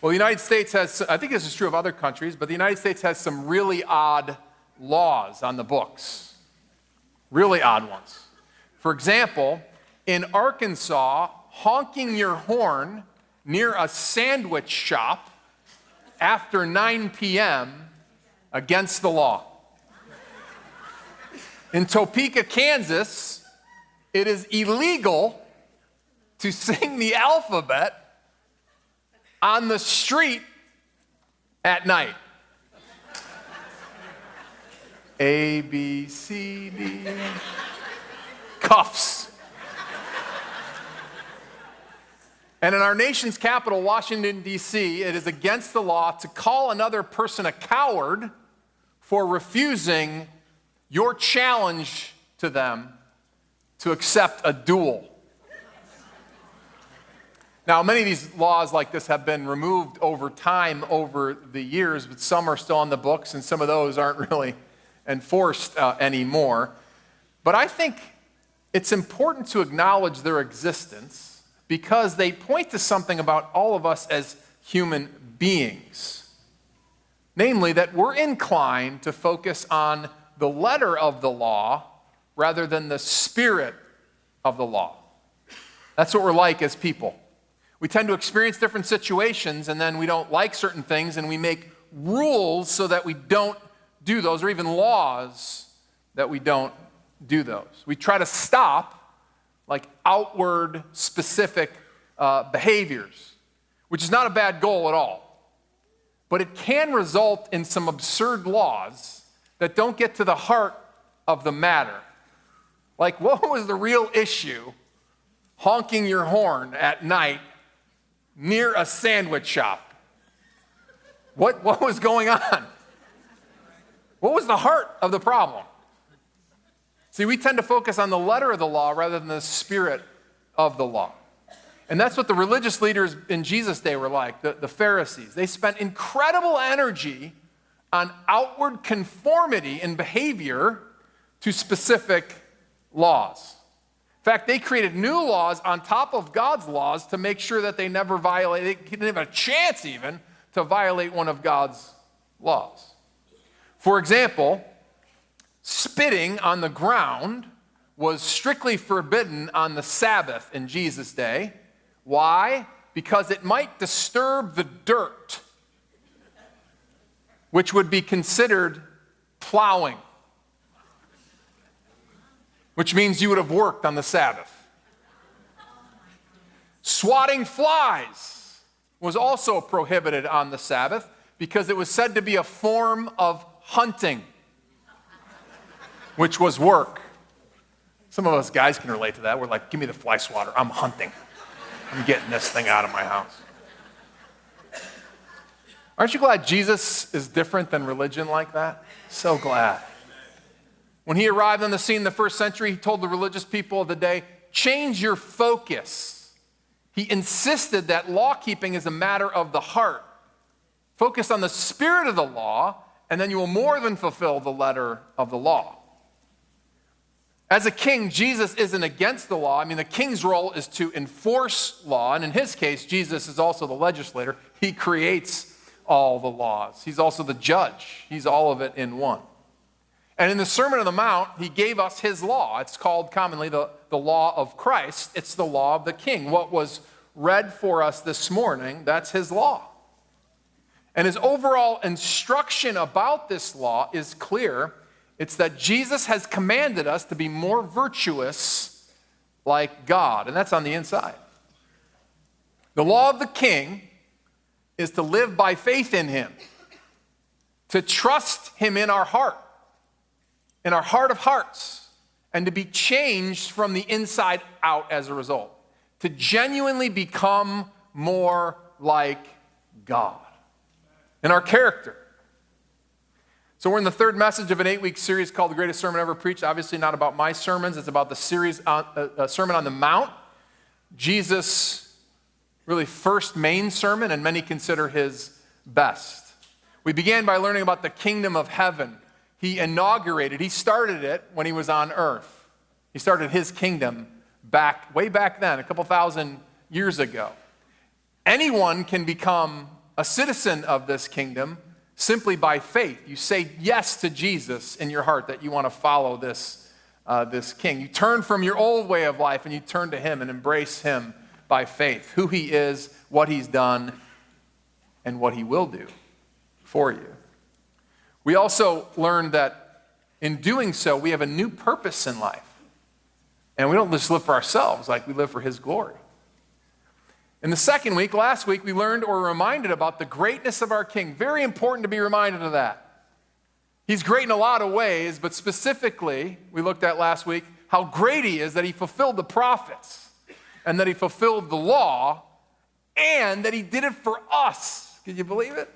Well, the United States has, I think this is true of other countries, but the United States has some really odd laws on the books. Really odd ones. For example, in Arkansas, honking your horn near a sandwich shop after 9 p.m. against the law. In Topeka, Kansas, it is illegal to sing the alphabet on the street at night. A, B, C, D. Cuffs. And in our nation's capital, Washington, D.C., it is against the law to call another person a coward for refusing your challenge to them to accept a duel. Now, many of these laws like this have been removed over time, over the years, but some are still on the books, and some of those aren't really enforced anymore. But I think it's important to acknowledge their existence because they point to something about all of us as human beings. Namely, that we're inclined to focus on the letter of the law rather than the spirit of the law. That's what we're like as people. We tend to experience different situations, and then we don't like certain things, and we make rules so that we don't do those, or even laws that we don't do those. We try to stop like outward specific behaviors, which is not a bad goal at all. But it can result in some absurd laws that don't get to the heart of the matter. Like, what was the real issue honking your horn at night near a sandwich shop? What was going on? What was the heart of the problem? See, we tend to focus on the letter of the law rather than the spirit of the law. And that's what the religious leaders in Jesus' day were like, the Pharisees. They spent incredible energy on outward conformity in behavior to specific laws. In fact, they created new laws on top of God's laws to make sure that they never violated, they didn't have a chance even to violate one of God's laws. For example, spitting on the ground was strictly forbidden on the Sabbath in Jesus' day. Why? Because it might disturb the dirt, which would be considered plowing, which means you would have worked on the Sabbath. Swatting flies was also prohibited on the Sabbath because it was said to be a form of hunting, which was work. Some of us guys can relate to that. We're like, give me the fly swatter. I'm hunting. I'm getting this thing out of my house. Aren't you glad Jesus is different than religion like that? So glad. When he arrived on the scene in the first century, he told the religious people of the day, change your focus. He insisted that law-keeping is a matter of the heart. Focus on the spirit of the law, and then you will more than fulfill the letter of the law. As a king, Jesus isn't against the law. I mean, the king's role is to enforce law, and in his case, Jesus is also the legislator. He creates all the laws. He's also the judge. He's all of it in one. And in the Sermon on the Mount, he gave us his law. It's called commonly the law of Christ. It's the law of the king. What was read for us this morning, that's his law. And his overall instruction about this law is clear. It's that Jesus has commanded us to be more virtuous like God, and that's on the inside. The law of the king is to live by faith in him, to trust him in our heart of hearts, and to be changed from the inside out as a result, to genuinely become more like God in our character. So we're in the third message of an 8-week series called The Greatest Sermon Ever Preached. Obviously not about my sermons. It's about the series Sermon on the Mount. Jesus' really first main sermon, and many consider his best. We began by learning about the kingdom of heaven. He started it when he was on earth. He started his kingdom way back then, a couple thousand years ago. Anyone can become a citizen of this kingdom simply by faith. You say yes to Jesus in your heart that you want to follow this king. You turn from your old way of life and you turn to him and embrace him by faith, who he is, what he's done, and what he will do for you. We also learned that in doing so, we have a new purpose in life. And we don't just live for ourselves, like we live for his glory. In the second week, last week, we learned or were reminded about the greatness of our King. Very important to be reminded of that. He's great in a lot of ways, but specifically, we looked at last week, how great he is that he fulfilled the prophets, and that he fulfilled the law, and that he did it for us. Can you believe it?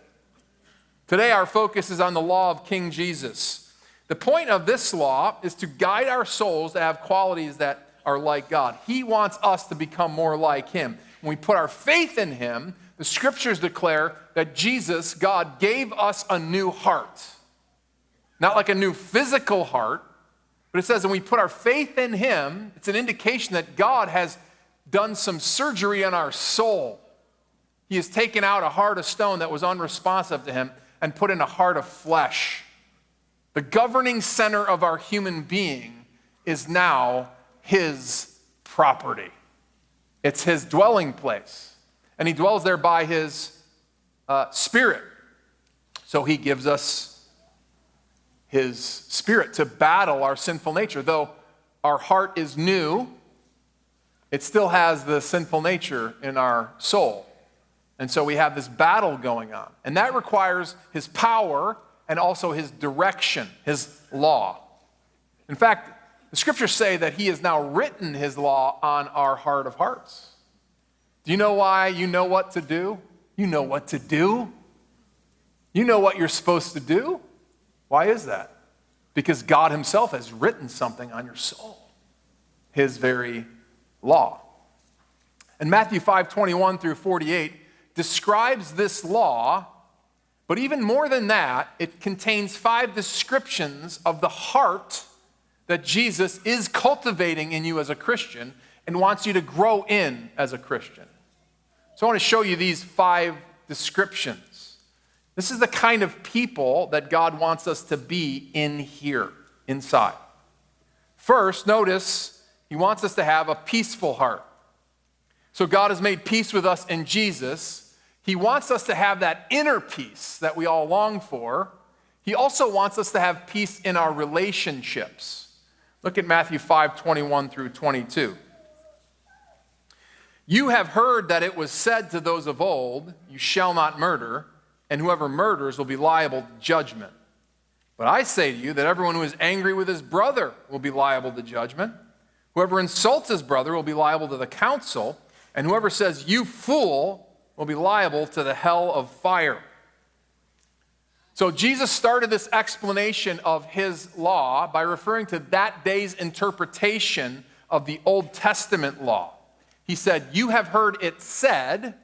Today, our focus is on the law of King Jesus. The point of this law is to guide our souls to have qualities that are like God. He wants us to become more like him. When we put our faith in him, the scriptures declare that Jesus, God, gave us a new heart. Not like a new physical heart, but it says when we put our faith in him, it's an indication that God has done some surgery on our soul. He has taken out a heart of stone that was unresponsive to him and put in a heart of flesh. The governing center of our human being is now his property. It's his dwelling place. And he dwells there by his spirit. So he gives us his spirit to battle our sinful nature. Though our heart is new, it still has the sinful nature in our soul. And so we have this battle going on. And that requires his power and also his direction, his law. In fact, the scriptures say that he has now written his law on our heart of hearts. Do you know why you know what to do? You know what to do. You know what you're supposed to do. Why is that? Because God himself has written something on your soul, his very law. And Matthew 5:21 through 48 describes this law. But even more than that, it contains 5 descriptions of the heart that Jesus is cultivating in you as a Christian and wants you to grow in as a Christian. So I want to show you these 5 descriptions. This is the kind of people that God wants us to be in here, inside. First, notice he wants us to have a peaceful heart. So God has made peace with us in Jesus. He wants us to have that inner peace that we all long for. He also wants us to have peace in our relationships. Look at Matthew 5:21 through 22. You have heard that it was said to those of old, you shall not murder, and whoever murders will be liable to judgment. But I say to you that everyone who is angry with his brother will be liable to judgment. Whoever insults his brother will be liable to the council, and whoever says, you fool, will be liable to the hell of fire. So Jesus started this explanation of his law by referring to that day's interpretation of the Old Testament law. He said, you have heard it said,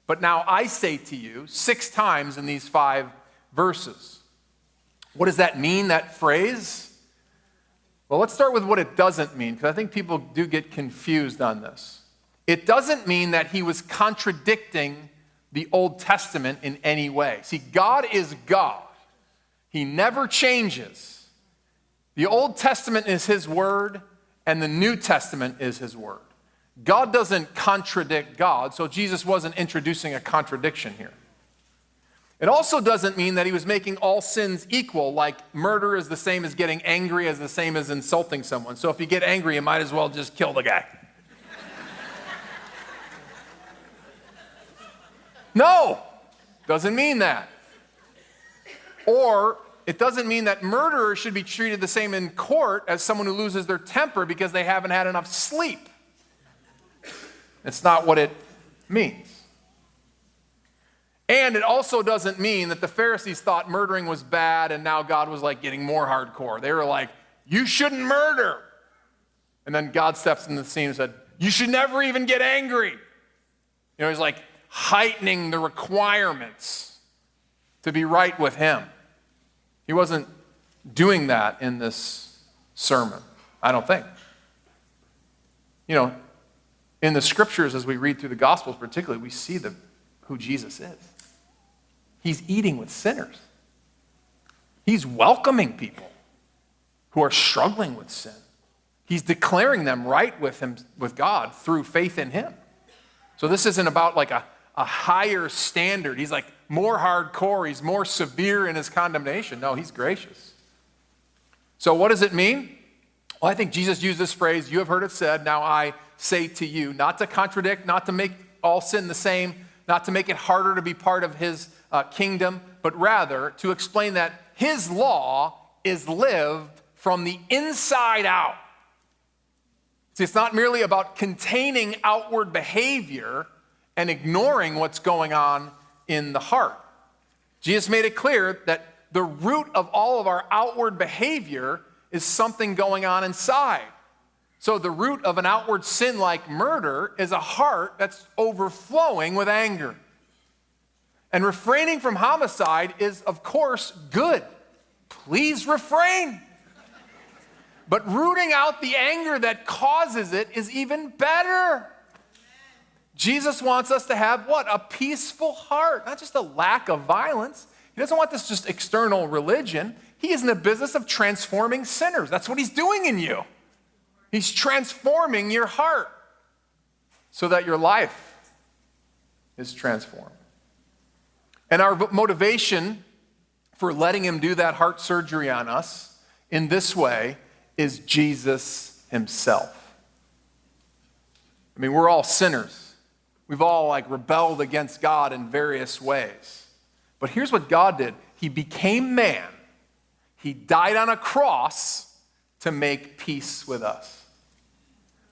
but now I say to you, 6 times in these 5 verses. What does that mean, that phrase? Well, let's start with what it doesn't mean, because I think people do get confused on this. It doesn't mean that he was contradicting the Old Testament in any way. See, God is God. He never changes. The Old Testament is his word, and the New Testament is his word. God doesn't contradict God, so Jesus wasn't introducing a contradiction here. It also doesn't mean that he was making all sins equal, like murder is the same as getting angry, as the same as insulting someone. So if you get angry, you might as well just kill the guy. No, doesn't mean that. Or it doesn't mean that murderers should be treated the same in court as someone who loses their temper because they haven't had enough sleep. It's not what it means. And it also doesn't mean that the Pharisees thought murdering was bad and now God was like getting more hardcore. They were like, you shouldn't murder. And then God steps in the scene and said, you should never even get angry. He's like heightening the requirements to be right with him. He wasn't doing that in this sermon, I don't think. In the scriptures, as we read through the Gospels particularly, we see who Jesus is. He's eating with sinners. He's welcoming people who are struggling with sin. He's declaring them right with him, with God, through faith in him. So this isn't about like a higher standard. He's like more hardcore. He's more severe in his condemnation. No, he's gracious. So what does it mean? Well, I think Jesus used this phrase, you have heard it said, now I say to you, not to contradict, not to make all sin the same, not to make it harder to be part of his kingdom, but rather to explain that his law is lived from the inside out. See, it's not merely about containing outward behavior and ignoring what's going on in the heart. Jesus made it clear that the root of all of our outward behavior is something going on inside. So the root of an outward sin like murder is a heart that's overflowing with anger. And refraining from homicide is, of course, good. Please refrain. But rooting out the anger that causes it is even better. Jesus wants us to have what? A peaceful heart, not just a lack of violence. He doesn't want this just external religion. He is in the business of transforming sinners. That's what he's doing in you. He's transforming your heart so that your life is transformed. And our motivation for letting him do that heart surgery on us in this way is Jesus himself. I mean, we're all sinners. We've all rebelled against God in various ways. But here's what God did. He became man. He died on a cross to make peace with us.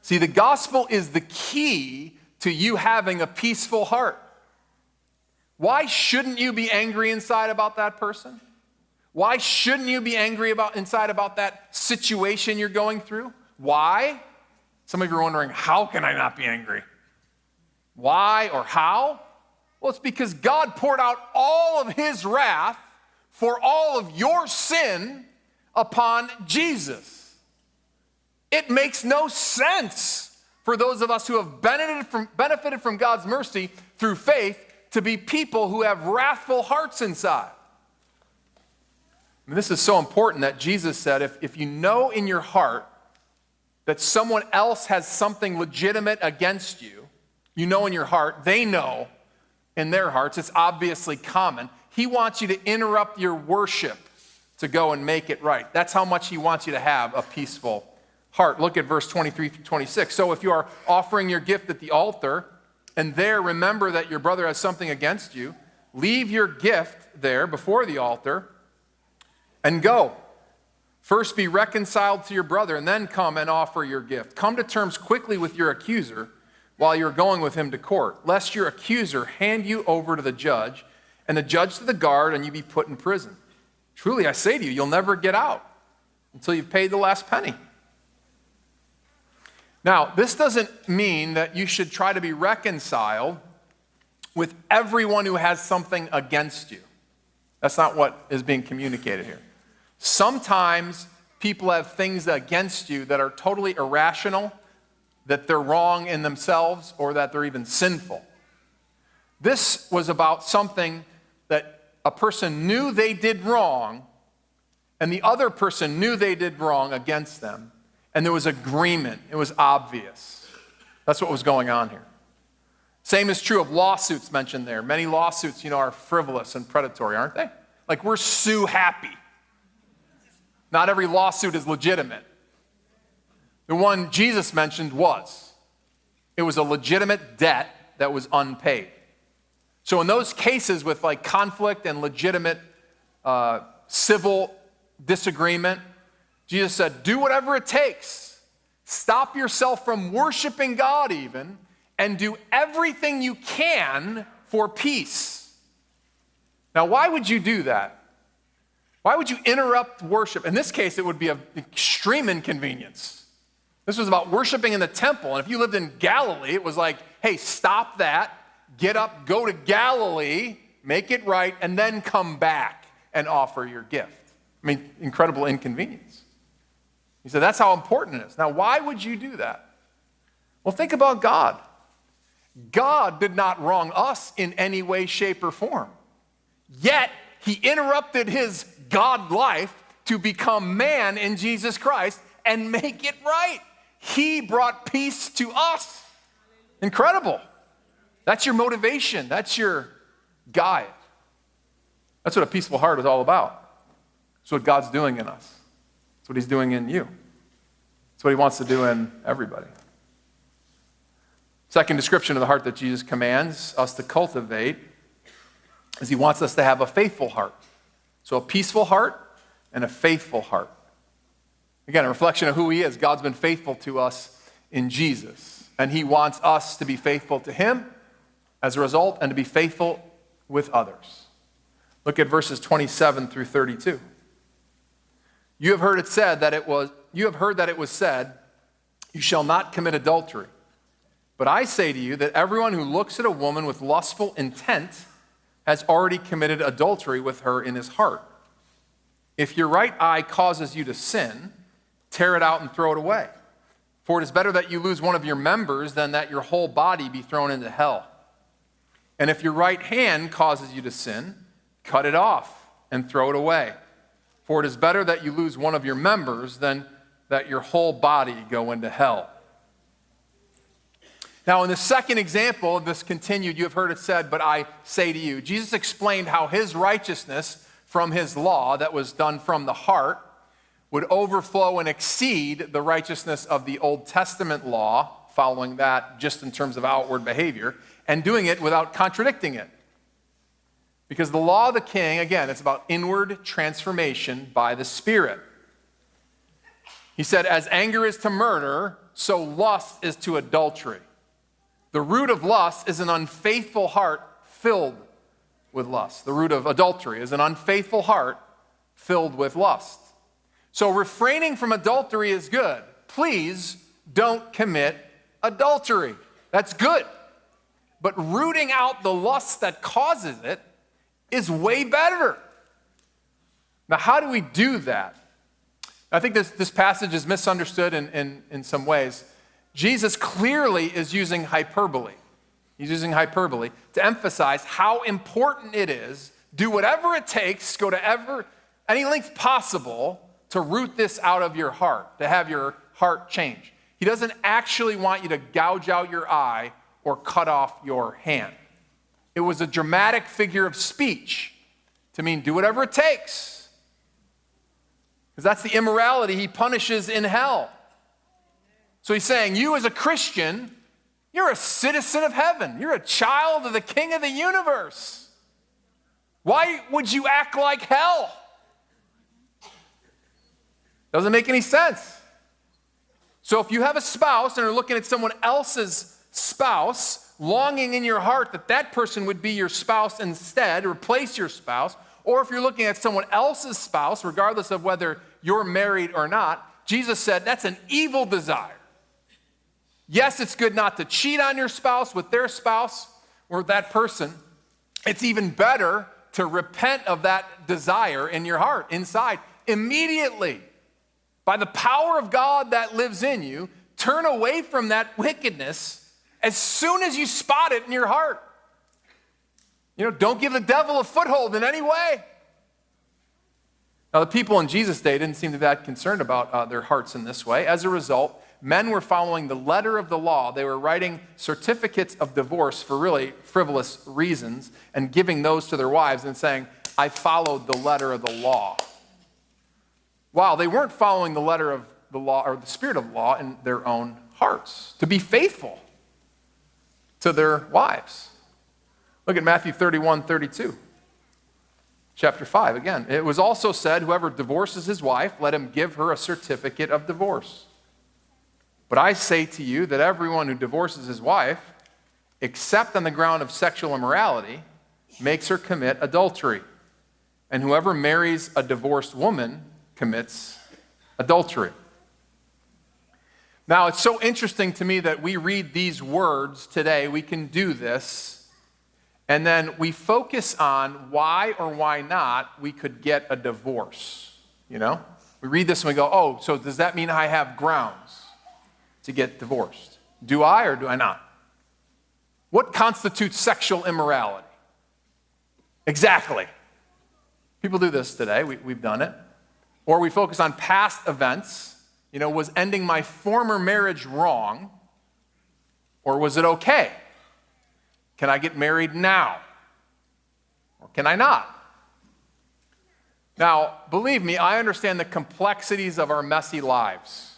See, the gospel is the key to you having a peaceful heart. Why shouldn't you be angry inside about that person? Why shouldn't you be angry inside about that situation you're going through? Why? Some of you are wondering, how can I not be angry? Why or how? Well, it's because God poured out all of his wrath for all of your sin upon Jesus. It makes no sense for those of us who have benefited from God's mercy through faith to be people who have wrathful hearts inside. And this is so important that Jesus said, if you know in your heart that someone else has something legitimate against you, you know in your heart, they know in their hearts, it's obviously common. He wants you to interrupt your worship to go and make it right. That's how much he wants you to have a peaceful heart. Look at verse 23 through 26. So if you are offering your gift at the altar, and there remember that your brother has something against you, leave your gift there before the altar and go. First be reconciled to your brother, and then come and offer your gift. Come to terms quickly with your accuser while you're going with him to court, lest your accuser hand you over to the judge, and the judge to the guard, and you be put in prison. Truly, I say to you, you'll never get out until you've paid the last penny. Now, this doesn't mean that you should try to be reconciled with everyone who has something against you. That's not what is being communicated here. Sometimes people have things against you that are totally irrational, that they're wrong in themselves, or that they're even sinful. This was about something that a person knew they did wrong, and the other person knew they did wrong against them, and there was agreement. It was obvious. That's what was going on here. Same is true of lawsuits mentioned there. Many lawsuits, are frivolous and predatory, aren't they? Like, we're sue happy. Not every lawsuit is legitimate. The one Jesus mentioned was. It was a legitimate debt that was unpaid. So in those cases with conflict and legitimate civil disagreement, Jesus said, do whatever it takes. Stop yourself from worshiping God even, and do everything you can for peace. Now, why would you do that? Why would you interrupt worship? In this case, it would be an extreme inconvenience. This was about worshiping in the temple. And if you lived in Galilee, it was like, hey, stop that, get up, go to Galilee, make it right, and then come back and offer your gift. I mean, incredible inconvenience. He said, that's how important it is. Now, why would you do that? Well, think about God. God did not wrong us in any way, shape, or form. Yet, he interrupted his God life to become man in Jesus Christ and make it right. He brought peace to us. Incredible. That's your motivation. That's your guide. That's what a peaceful heart is all about. That's what God's doing in us. That's what he's doing in you. That's what he wants to do in everybody. Second description of the heart that Jesus commands us to cultivate is he wants us to have a faithful heart. So a peaceful heart and a faithful heart. Again, a reflection of who he is. God's been faithful to us in Jesus. And he wants us to be faithful to him as a result and to be faithful with others. Look at verses 27 through 32. You have heard that it was said, you shall not commit adultery. But I say to you that everyone who looks at a woman with lustful intent has already committed adultery with her in his heart. If your right eye causes you to sin, tear it out and throw it away. For it is better that you lose one of your members than that your whole body be thrown into hell. And if your right hand causes you to sin, cut it off and throw it away. For it is better that you lose one of your members than that your whole body go into hell. Now, in the second example of this continued, you have heard it said, but I say to you, Jesus explained how his righteousness from his law that was done from the heart would overflow and exceed the righteousness of the Old Testament law, following that just in terms of outward behavior, and doing it without contradicting it. Because the law of the king, again, it's about inward transformation by the Spirit. He said, as anger is to murder, so lust is to adultery. The root of lust is an unfaithful heart filled with lust. The root of adultery is an unfaithful heart filled with lust. So refraining from adultery is good. Please don't commit adultery. That's good. But rooting out the lust that causes it is way better. Now, how do we do that? I think this passage is misunderstood in some ways. Jesus clearly is using hyperbole. He's using hyperbole to emphasize how important it is, do whatever it takes, go to any length possible to root this out of your heart, to have your heart change. He doesn't actually want you to gouge out your eye or cut off your hand. It was a dramatic figure of speech to mean do whatever it takes. Because that's the immorality he punishes in hell. So he's saying, you as a Christian, you're a citizen of heaven. You're a child of the King of the universe. Why would you act like hell? Doesn't make any sense. So if you have a spouse and are looking at someone else's spouse, longing in your heart that that person would be your spouse instead, replace your spouse, or if you're looking at someone else's spouse, regardless of whether you're married or not, Jesus said that's an evil desire. Yes, it's good not to cheat on your spouse with their spouse or that person. It's even better to repent of that desire in your heart, inside, immediately. By the power of God that lives in you, turn away from that wickedness as soon as you spot it in your heart. Don't give the devil a foothold in any way. Now, the people in Jesus' day didn't seem to be that concerned about their hearts in this way. As a result, men were following the letter of the law. They were writing certificates of divorce for really frivolous reasons and giving those to their wives and saying, I followed the letter of the law. Wow, they weren't following the letter of the law or the spirit of the law in their own hearts to be faithful to their wives. Look at Matthew 31:32. Chapter 5, again. It was also said, whoever divorces his wife, let him give her a certificate of divorce. But I say to you that everyone who divorces his wife, except on the ground of sexual immorality, makes her commit adultery. And whoever marries a divorced woman commits adultery. Now, it's so interesting to me that we read these words today. We can do this. And then we focus on why or why not we could get a divorce. We read this and we go, oh, so does that mean I have grounds to get divorced? Do I or do I not? What constitutes sexual immorality? Exactly. People do this today. We've done it. Or we focus on past events. Was ending my former marriage wrong? Or was it okay? Can I get married now? Or can I not? Now, believe me, I understand the complexities of our messy lives.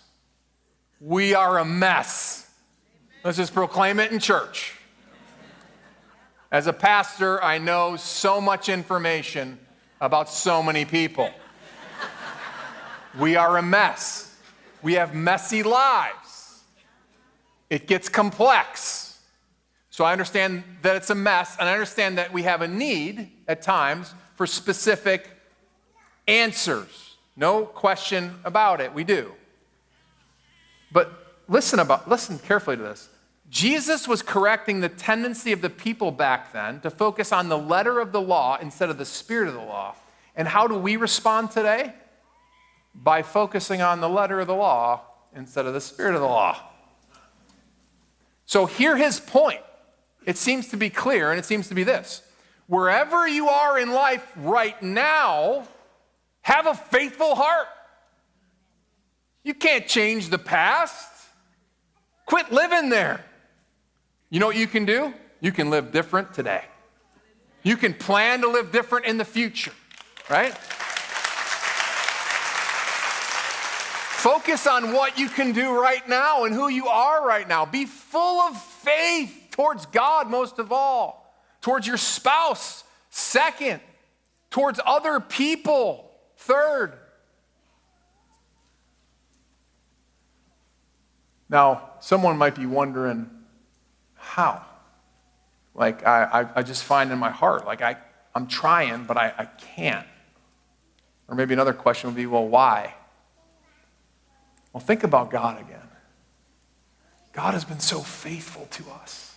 We are a mess. Let's just proclaim it in church. As a pastor, I know so much information about so many people. We are a mess. We have messy lives. It gets complex. So I understand that it's a mess, and I understand that we have a need at times for specific answers. No question about it. We do. But listen carefully to this. Jesus was correcting the tendency of the people back then to focus on the letter of the law instead of the spirit of the law. And how do we respond today? By focusing on the letter of the law instead of the spirit of the law. So hear his point. It seems to be clear, and it seems to be this. Wherever you are in life right now, have a faithful heart. You can't change the past. Quit living there. You know what you can do? You can live different today. You can plan to live different in the future, right? Focus on what you can do right now and who you are right now. Be full of faith towards God most of all, towards your spouse second, towards other people third. Now, someone might be wondering, how? Like, I just find in my heart, like I'm trying, but I can't. Or maybe another question would be, well, why? Well, think about God again. God has been so faithful to us.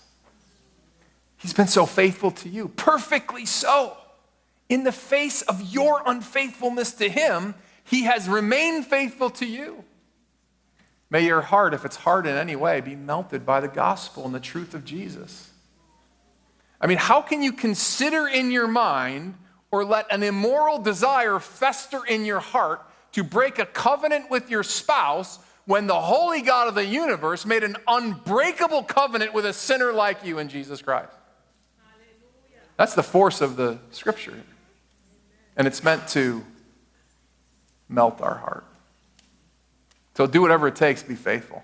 He's been so faithful to you, perfectly so. In the face of your unfaithfulness to him, he has remained faithful to you. May your heart, if it's hard in any way, be melted by the gospel and the truth of Jesus. I mean, how can you consider in your mind or let an immoral desire fester in your heart to break a covenant with your spouse when the holy God of the universe made an unbreakable covenant with a sinner like you in Jesus Christ? That's the force of the scripture. And it's meant to melt our heart. So do whatever it takes to be faithful.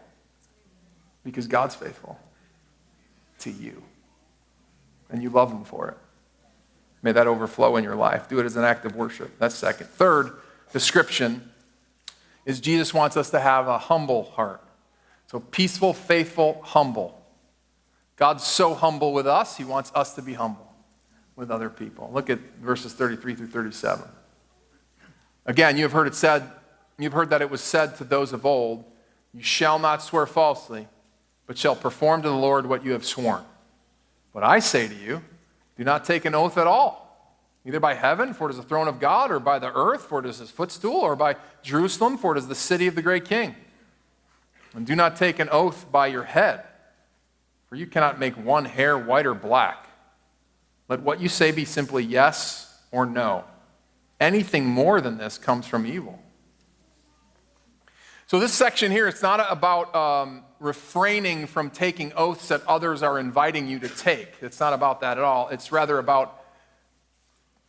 Because God's faithful to you. And you love him for it. May that overflow in your life. Do it as an act of worship. That's second. Third description is Jesus wants us to have a humble heart. So peaceful, faithful, humble. God's so humble with us, he wants us to be humble with other people. Look at verses 33 through 37. Again, you've heard that it was said to those of old, you shall not swear falsely, but shall perform to the Lord what you have sworn. But I say to you, do not take an oath at all, either by heaven, for it is the throne of God, or by the earth, for it is his footstool, or by Jerusalem, for it is the city of the great king. And do not take an oath by your head, for you cannot make one hair white or black. Let what you say be simply yes or no. Anything more than this comes from evil. So this section here, it's not about refraining from taking oaths that others are inviting you to take. It's not about that at all. It's rather about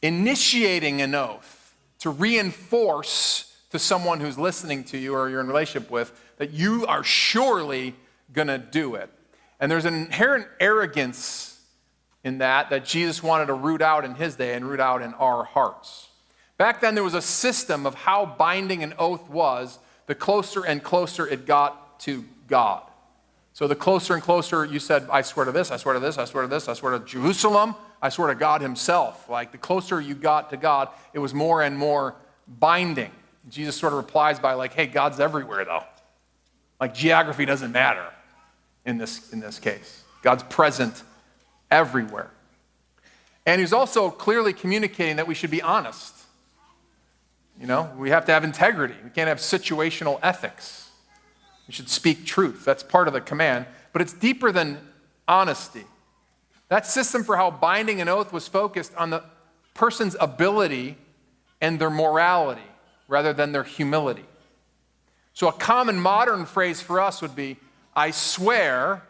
initiating an oath to reinforce to someone who's listening to you or you're in relationship with that you are surely going to do it. And there's an inherent arrogance in that Jesus wanted to root out in his day and root out in our hearts. Back then, there was a system of how binding an oath was the closer and closer it got to God. So the closer and closer you said, I swear to this, I swear to this, I swear to this, I swear to Jerusalem, I swear to God himself. Like the closer you got to God, it was more and more binding. Jesus sort of replies by like, hey, God's everywhere though. Like geography doesn't matter in this case. God's present everywhere. And he's also clearly communicating that we should be honest. You know, we have to have integrity. We can't have situational ethics. We should speak truth. That's part of the command. But it's deeper than honesty. That system for how binding an oath was focused on the person's ability and their morality rather than their humility. So a common modern phrase for us would be, I swear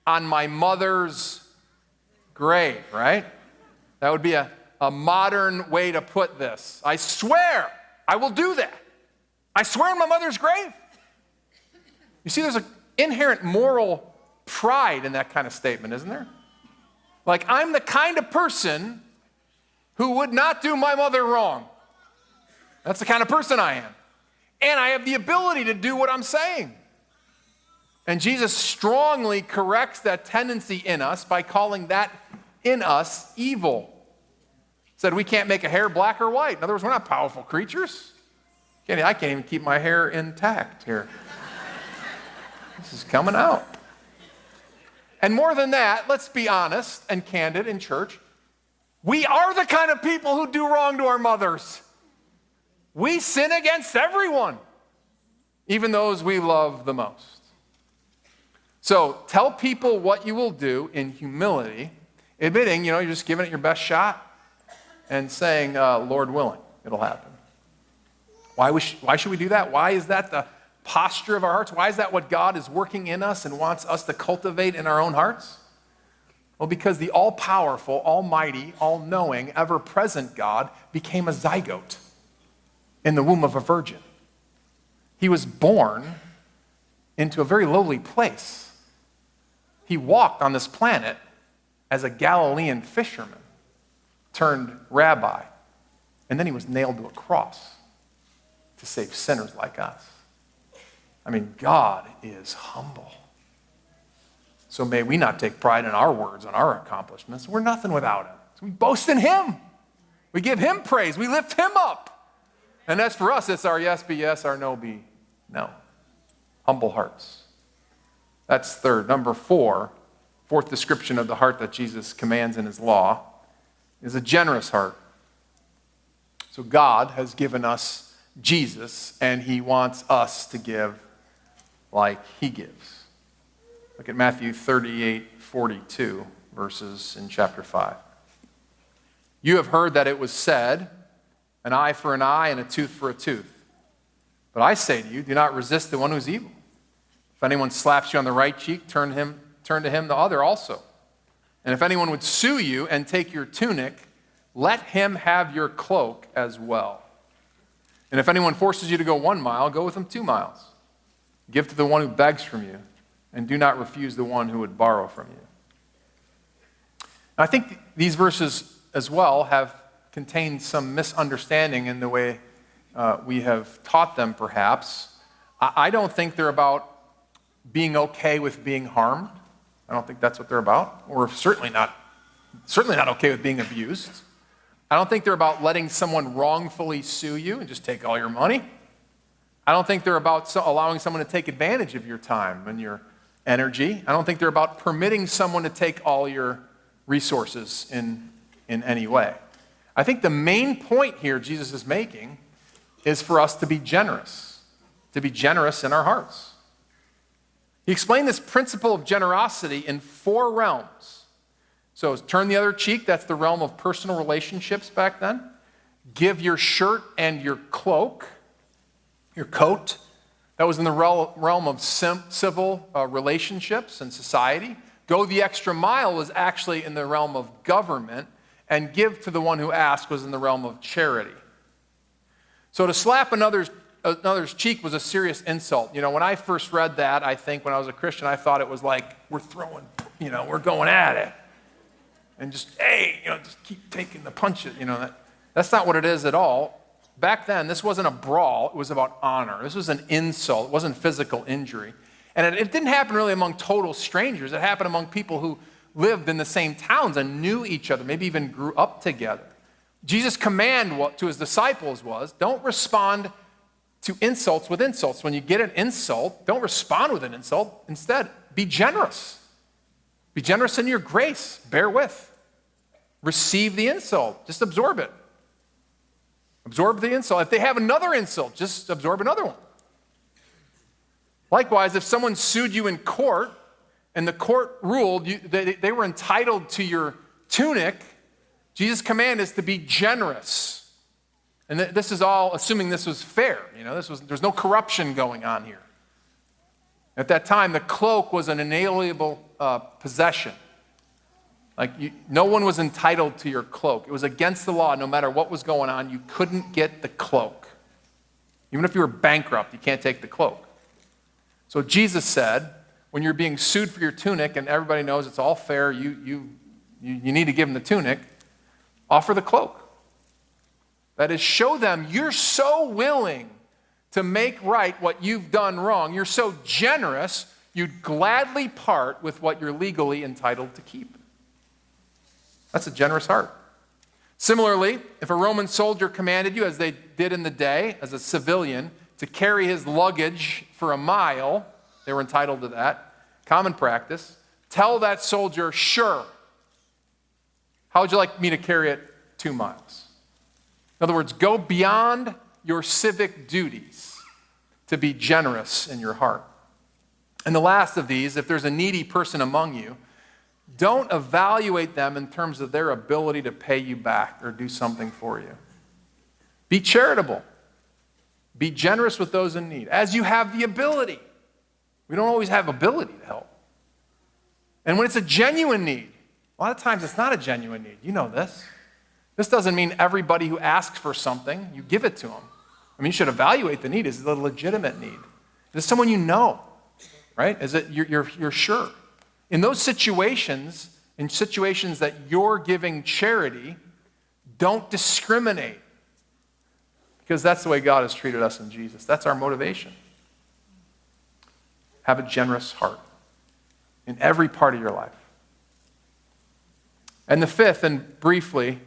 on my mother's grave, right? That would be a modern way to put this. I swear I will do that. I swear on my mother's grave. You see, there's an inherent moral pride in that kind of statement, isn't there? Like, I'm the kind of person who would not do my mother wrong. That's the kind of person I am. And I have the ability to do what I'm saying. And Jesus strongly corrects that tendency in us by calling that in us evil. Said we can't make a hair black or white. In other words, we're not powerful creatures. I can't even keep my hair intact here. This is coming out. And more than that, let's be honest and candid in church. We are the kind of people who do wrong to our mothers. We sin against everyone, even those we love the most. So tell people what you will do in humility, admitting, you're just giving it your best shot and saying, Lord willing, it'll happen. Why should we do that? Why is that the posture of our hearts? Why is that what God is working in us and wants us to cultivate in our own hearts? Well, because the all-powerful, almighty, all-knowing, ever-present God became a zygote in the womb of a virgin. He was born into a very lowly place. He walked on this planet as a Galilean fisherman turned rabbi, and then he was nailed to a cross to save sinners like us. I mean, God is humble. So may we not take pride in our words, on our accomplishments. We're nothing without him. So we boast in him. We give him praise. We lift him up. And as for us, it's our yes be yes, our no be no. Humble hearts. That's third. Number four, fourth description of the heart that Jesus commands in his law, is a generous heart. So God has given us Jesus, and he wants us to give like he gives. Look at Matthew 38:42, verses in chapter 5. You have heard that it was said, an eye for an eye and a tooth for a tooth. But I say to you, do not resist the one who's evil. If anyone slaps you on the right cheek, turn to him the other also. And if anyone would sue you and take your tunic, let him have your cloak as well. And if anyone forces you to go 1 mile, go with him 2 miles. Give to the one who begs from you, and do not refuse the one who would borrow from you. I think these verses as well have contained some misunderstanding in the way we have taught them, perhaps. I don't think they're about being okay with being harmed. I don't think that's what they're about. Or certainly not okay with being abused. I don't think they're about letting someone wrongfully sue you and just take all your money. I don't think they're about allowing someone to take advantage of your time and your energy. I don't think they're about permitting someone to take all your resources in any way. I think the main point here Jesus is making is for us to be generous in our hearts. He explained this principle of generosity in 4 realms. So turn the other cheek, that's the realm of personal relationships back then. Give your shirt and your cloak, your coat. That was in the realm of civil relationships and society. Go the extra mile was actually in the realm of government, and give to the one who asks was in the realm of charity. So to slap another's cheek was a serious insult. When I first read that, I think when I was a Christian, I thought it was like we're going at it. And just keep taking the punches. That's not what it is at all. Back then, this wasn't a brawl. It was about honor. This was an insult. It wasn't physical injury. And it didn't happen really among total strangers. It happened among people who lived in the same towns and knew each other, maybe even grew up together. Jesus' command to his disciples was, don't respond to insults with insults. When you get an insult, don't respond with an insult. Instead, be generous. Be generous in your grace. Bear with. Receive the insult. Just absorb it. Absorb the insult. If they have another insult, just absorb another one. Likewise, if someone sued you in court and the court ruled they were entitled to your tunic, Jesus' command is to be generous. And this is all assuming this was fair. There's no corruption going on here. At that time, the cloak was an inalienable possession. No one was entitled to your cloak. It was against the law. No matter what was going on, you couldn't get the cloak. Even if you were bankrupt, you can't take the cloak. So Jesus said, when you're being sued for your tunic, and everybody knows it's all fair, you need to give them the tunic, offer the cloak. That is, show them you're so willing to make right what you've done wrong. You're so generous, you'd gladly part with what you're legally entitled to keep. That's a generous heart. Similarly, if a Roman soldier commanded you, as they did in the day, as a civilian, to carry his luggage for a mile, they were entitled to that, common practice, tell that soldier, sure. How would you like me to carry it 2 miles? In other words, go beyond your civic duties to be generous in your heart. And the last of these, if there's a needy person among you, don't evaluate them in terms of their ability to pay you back or do something for you. Be charitable. Be generous with those in need, as you have the ability. We don't always have ability to help. And when it's a genuine need, a lot of times it's not a genuine need. You know this. This doesn't mean everybody who asks for something, you give it to them. I mean, you should evaluate the need. Is it a legitimate need? Is it someone you know, right? Is it you're sure? In those situations, in situations that you're giving charity, don't discriminate. Because that's the way God has treated us in Jesus. That's our motivation. Have a generous heart in every part of your life. And the fifth, and briefly,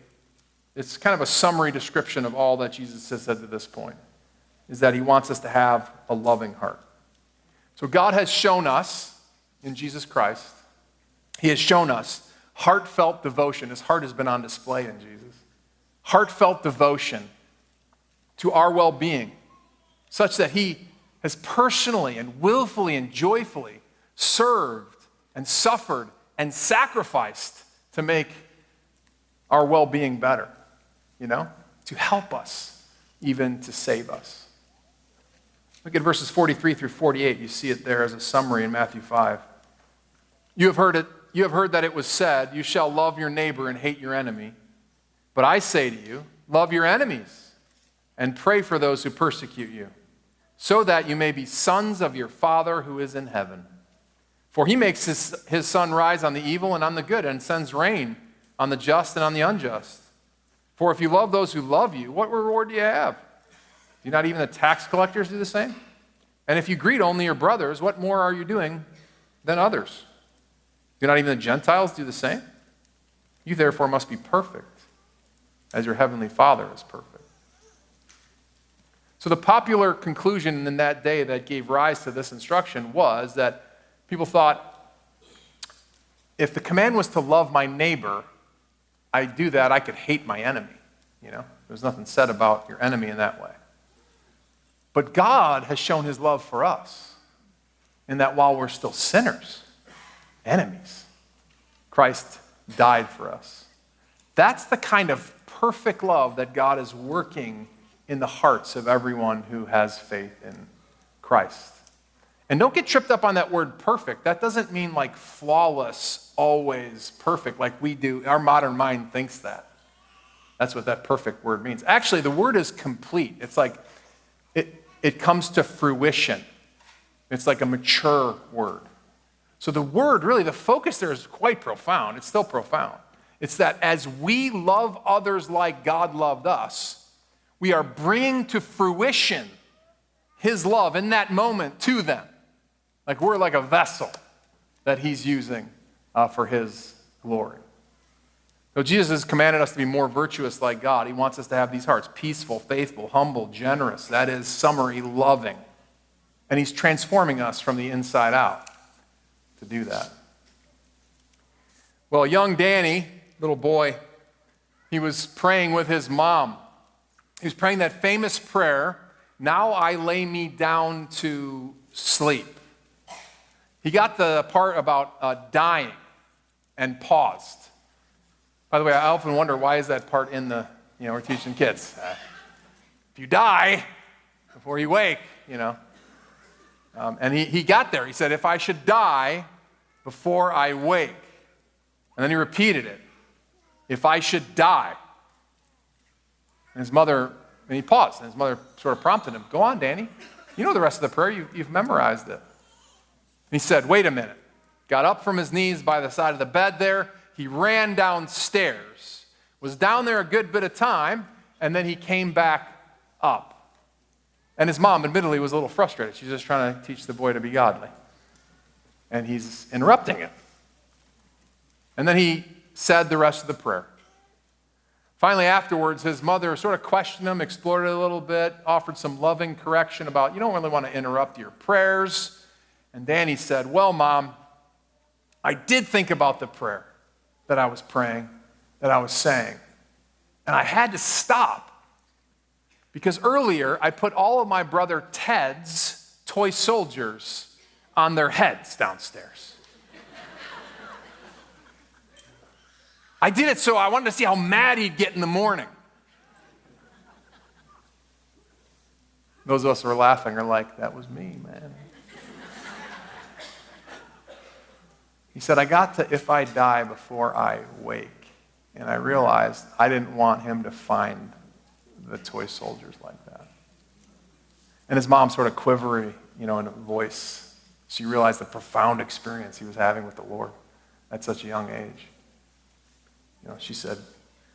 it's kind of a summary description of all that Jesus has said to this point, is that he wants us to have a loving heart. So God has shown us in Jesus Christ, he has shown us heartfelt devotion. His heart has been on display in Jesus. Heartfelt devotion to our well-being, such that he has personally and willfully and joyfully served and suffered and sacrificed to make our well-being better, to help us, even to save us. Look at verses 43 through 48. You see it there as a summary in Matthew 5. You have heard that it was said, you shall love your neighbor and hate your enemy. But I say to you, love your enemies and pray for those who persecute you, so that you may be sons of your Father who is in heaven. For he makes his sun rise on the evil and on the good, and sends rain on the just and on the unjust. For if you love those who love you, what reward do you have? Do not even the tax collectors do the same? And if you greet only your brothers, what more are you doing than others? Do not even the Gentiles do the same? You therefore must be perfect, as your heavenly Father is perfect. So the popular conclusion in that day that gave rise to this instruction was that people thought, if the command was to love my neighbor, I do that, I could hate my enemy. There's nothing said about your enemy in that way. But God has shown his love for us in that while we're still sinners, enemies, Christ died for us. That's the kind of perfect love that God is working in the hearts of everyone who has faith in Christ. And don't get tripped up on that word perfect. That doesn't mean like flawless, always perfect, like we do. Our modern mind thinks that. That's what that perfect word means. Actually, the word is complete. It's like it comes to fruition. It's like a mature word. So the word, really, the focus there is quite profound. It's still profound. It's that as we love others like God loved us, we are bringing to fruition his love in that moment to them. Like we're like a vessel that he's using for his glory. So Jesus has commanded us to be more virtuous like God. He wants us to have these hearts, peaceful, faithful, humble, generous. That is, summary, loving. And he's transforming us from the inside out to do that. Well, young Danny, little boy, he was praying with his mom. He was praying that famous prayer, now I lay me down to sleep. He got the part about dying and paused. By the way, I often wonder, why is that part in the, we're teaching kids. if you die before you wake, And he got there. He said, if I should die before I wake. And then he repeated it. If I should die. And he paused, and his mother sort of prompted him, go on, Danny. You know the rest of the prayer. You've memorized it. And he said, wait a minute. Got up from his knees by the side of the bed there. He ran downstairs. Was down there a good bit of time, and then he came back up. And his mom, admittedly, was a little frustrated. She's just trying to teach the boy to be godly. And he's interrupting it. And then he said the rest of the prayer. Finally, afterwards, his mother sort of questioned him, explored it a little bit, offered some loving correction about, you don't really want to interrupt your prayers. And Danny said, well, Mom, I did think about the prayer that I was praying, that I was saying. And I had to stop. Because earlier, I put all of my brother Ted's toy soldiers on their heads downstairs. I did it so I wanted to see how mad he'd get in the morning. Those of us who are laughing are like, that was me, man. He said, I got to if I die before I wake. And I realized I didn't want him to find the toy soldiers like that. And his mom sort of quivery, in her voice. She realized the profound experience he was having with the Lord at such a young age. She said,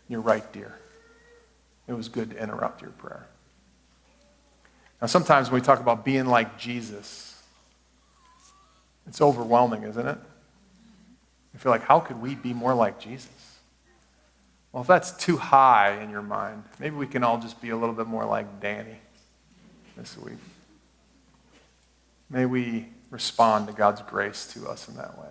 you're right, dear. It was good to interrupt your prayer. Now, sometimes when we talk about being like Jesus, it's overwhelming, isn't it? I feel like, how could we be more like Jesus? Well, if that's too high in your mind, maybe we can all just be a little bit more like Danny this week. May we respond to God's grace to us in that way.